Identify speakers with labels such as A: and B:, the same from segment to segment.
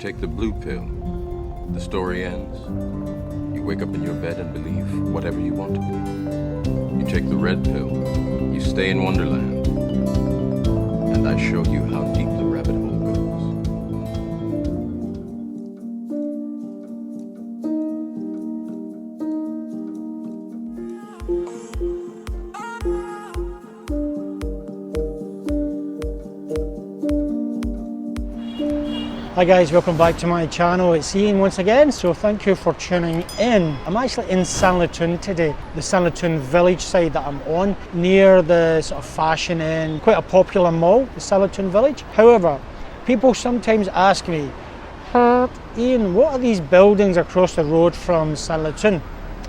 A: take the blue pill, the story ends. You wake up in your bed and believe whatever you want to believe. You take the red pill, you stay in Wonderland, and I show you how deep the rabbit hole goes.
B: Hi guys, welcome back to my channel. It's Ian once again, so thank you for tuning in. I'm actually in Sanlitun today, the Sanlitun Village side that I'm on, near the sort of fashion inn, quite a popular mall, the Sanlitun Village. However, people sometimes ask me, Ian, what are these buildings across the road from Sanlitun?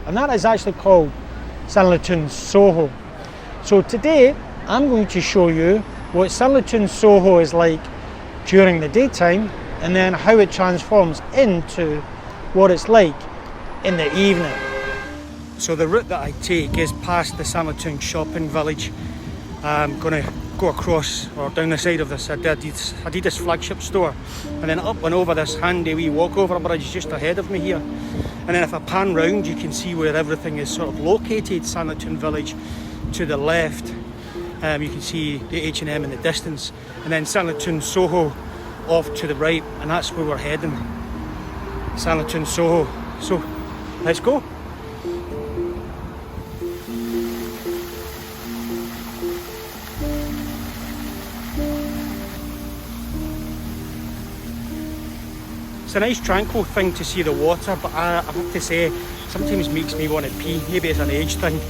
B: And that is actually called Sanlitun Soho. So today, I'm going to show you what Sanlitun Soho is like during the daytime, and then how it transforms into what it's like in the evening. So the route that I take is past the Sanlitun shopping village. I'm going to go across or down the side of this Adidas flagship store, and then up and over this handy wee walkover bridge just ahead of me here. And then if I pan round, you can see where everything is sort of located. Sanlitun Village to the left, you can see the H&M in the distance, and then Sanlitun Soho off to the right, and that's where we're heading, Sanlitun Soho. So let's go. It's a nice tranquil thing to see the water, but I have to say, sometimes makes me want to pee. Maybe it's an age thing.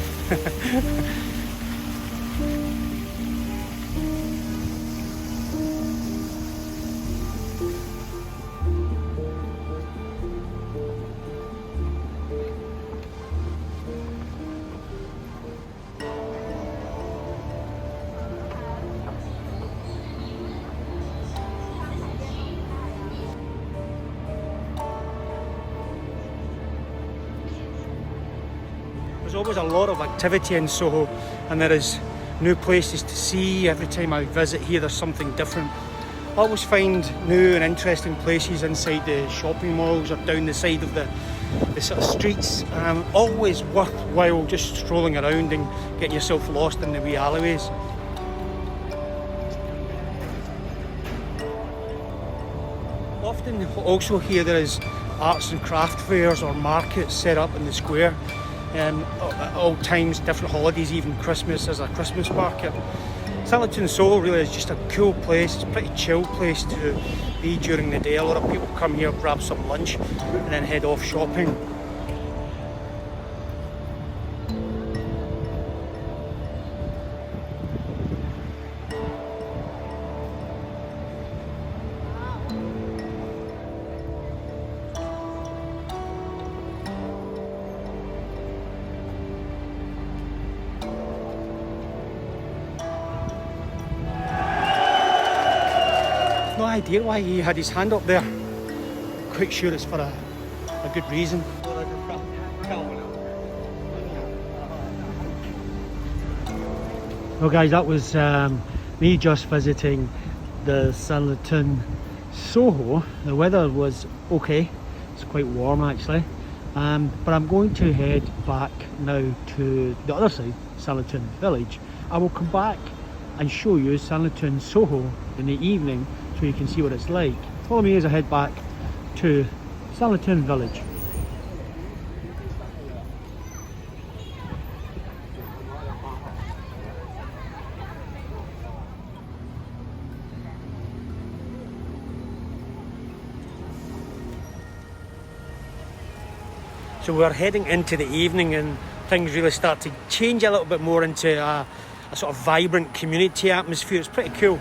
B: There's always a lot of activity in Soho, and there is new places to see. Every time I visit here, there's something different. I always find new and interesting places inside the shopping malls or down the side of the sort of streets. Always worthwhile just strolling around and getting yourself lost in the wee alleyways. Often also here there is arts and craft fairs or markets set up in the square. At all times, different holidays, even Christmas, there's a Christmas market. Sanlitun Soho really is just a cool place. It's a pretty chill place to be during the day. A lot of people come here, grab some lunch, and then head off shopping. No idea why he had his hand up there. Quite sure it's for a good reason. Well guys, that was me just visiting the Sanlitun Soho. The weather was okay, it's quite warm actually, but I'm going to head back now to the other side, Sanlitun Village. I will come back and show you Sanlitun Soho in the evening so you can see what it's like. Follow me as I head back to Sanlitun Village. So we're heading into the evening and things really start to change a little bit more into a sort of vibrant community atmosphere. It's pretty cool.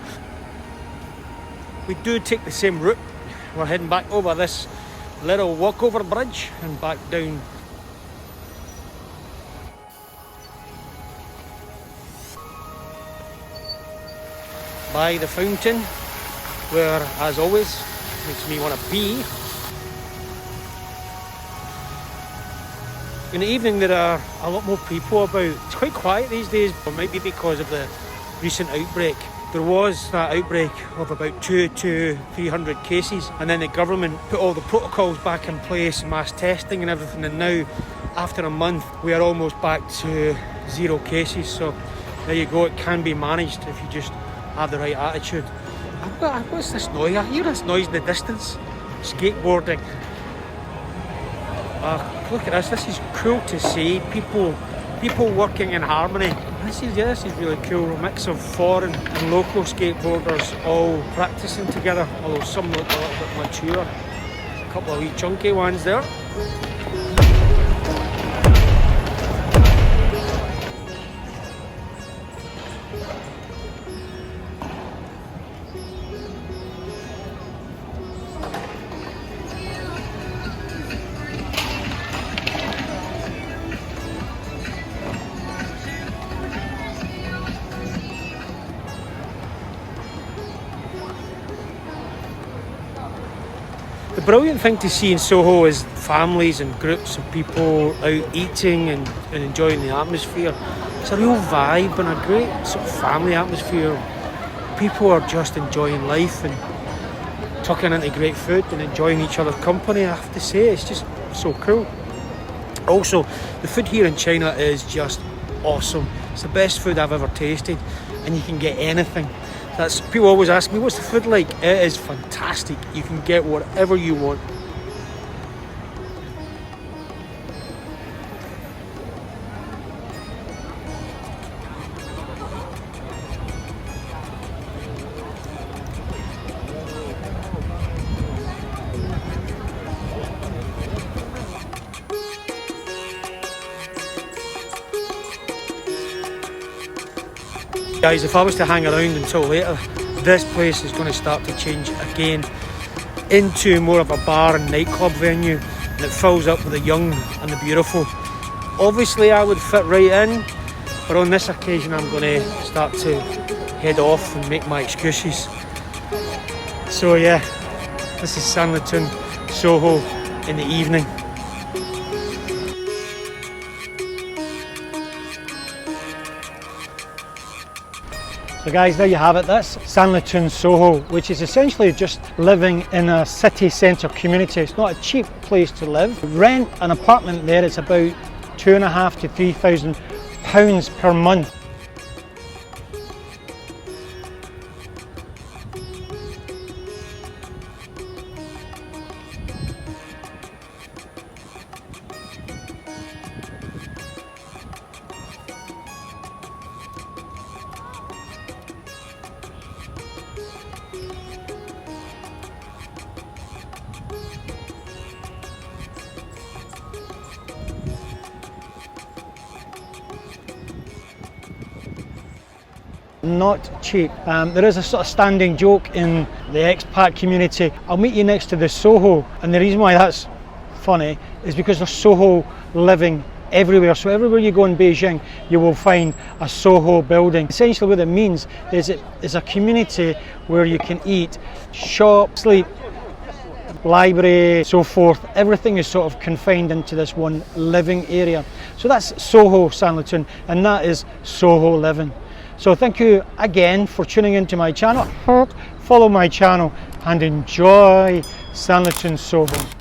B: We do take the same route. We're heading back over this little walkover bridge and back down. By the fountain, where, as always, makes me want to pee. In the evening there are a lot more people about. It's quite quiet these days, but it might be because of the recent outbreak. There was that outbreak of about 200 to 300 cases, and then the government put all the protocols back in place, mass testing and everything, and now after a month we are almost back to 0 cases. So there you go, it can be managed if you just have the right attitude. What's this noise? I hear this noise in the distance. Skateboarding. Look at this is cool to see. People working in harmony. This is really cool. A mix of foreign and local skateboarders all practicing together, although some look a little bit mature. A couple of wee chunky ones there. The brilliant thing to see in Soho is families and groups of people out eating and enjoying the atmosphere. It's a real vibe and a great sort of family atmosphere. People are just enjoying life and tucking into great food and enjoying each other's company. I have to say, it's just so cool. Also, the food here in China is just awesome. It's the best food I've ever tasted, and you can get anything. People always ask me, what's the food like? It is fantastic. You can get whatever you want. Guys, if I was to hang around until later, this place is going to start to change again into more of a bar and nightclub venue, and it fills up with the young and the beautiful. Obviously I would fit right in, but on this occasion I'm going to start to head off and make my excuses. So yeah, this is Sanlitun Soho in the evening. So guys, there you have it. That's Sanlitun Soho, which is essentially just living in a city centre community. It's not a cheap place to live. Rent an apartment there is about £2,500 to £3,000 per month. Not cheap. There is a sort of standing joke in the expat community. I'll meet you next to the Soho, and the reason why that's funny is because there's Soho Living everywhere. So everywhere you go in Beijing, you will find a Soho building. Essentially what it means is it is a community where you can eat, shop, sleep, library, so forth. Everything is sort of confined into this one living area. So that's Soho Sanlitun, and that is Soho Living. So thank you again for tuning into my channel. Follow my channel and enjoy Sanlitun Soho.